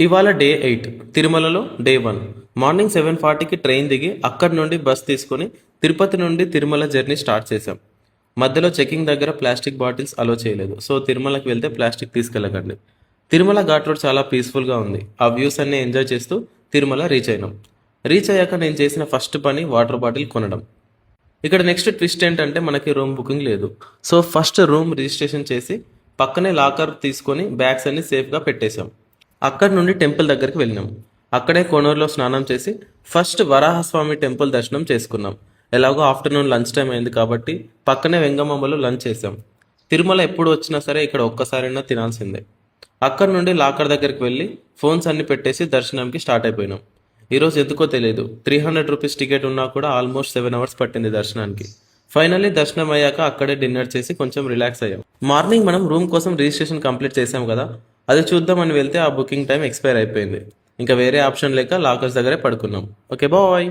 ఇవాళ డే 8 తిరుమలలో day 1 morning 7:40కి train దిగి అక్కడి నుండి బస్ తీసుకొని తిరుపతి నుండి తిరుమల జర్నీ స్టార్ట్ చేశాం. మధ్యలో చెకింగ్ దగ్గర ప్లాస్టిక్ బాటిల్స్ అలో చేయలేదు. సో తిరుమలకి వెళ్తే ప్లాస్టిక్ తీసుకెళ్ళకండి. తిరుమల ఘాట్ రోడ్ చాలా పీస్ఫుల్గా ఉంది. ఆ వ్యూస్ అన్ని ఎంజాయ్ చేస్తూ తిరుమల రీచ్ అయినాం. రీచ్ అయ్యాక నేను చేసిన ఫస్ట్ పని వాటర్ బాటిల్ కొనడం. ఇక్కడ నెక్స్ట్ ట్విస్ట్ ఏంటంటే మనకి రూమ్ బుకింగ్ లేదు. సో ఫస్ట్ రూమ్ రిజిస్ట్రేషన్ చేసి పక్కనే లాకర్ తీసుకొని బ్యాగ్స్ అన్ని సేఫ్గా పెట్టేశాం. అక్కడి నుండి టెంపుల్ దగ్గరికి వెళ్ళినాం. అక్కడే కోనూరులో స్నానం చేసి ఫస్ట్ వరాహస్వామి టెంపుల్ దర్శనం చేసుకున్నాం. ఎలాగో ఆఫ్టర్నూన్ లంచ్ టైం అయింది కాబట్టి పక్కనే వెంగమాంబలో లంచ్ చేసాం. తిరుమల ఎప్పుడు వచ్చినా సరే ఇక్కడ ఒక్కసారైనా తినాల్సిందే. అక్కడి నుండి లాకర్ దగ్గరికి వెళ్ళి ఫోన్స్ అన్ని పెట్టేసి దర్శనంకి స్టార్ట్ అయిపోయినాం. ఈరోజు ఎందుకో తెలియదు 300 రూపీస్ టికెట్ ఉన్నా కూడా ఆల్మోస్ట్ 7 అవర్స్ పట్టింది దర్శనానికి. ఫైనల్లీ దర్శనం అయ్యాక అక్కడే డిన్నర్ చేసి కొంచెం రిలాక్స్ అయ్యాం. మార్నింగ్ మనం రూమ్ కోసం రిజిస్ట్రేషన్ కంప్లీట్ చేసాం కదా, అది చూద్దామని వెళ్తే ఆ బుకింగ్ టైం ఎక్స్పైర్ అయిపోయింది. ఇంకా వేరే ఆప్షన్ లేక లాకర్స్ దగ్గరే పడుకున్నాం. Okay bye.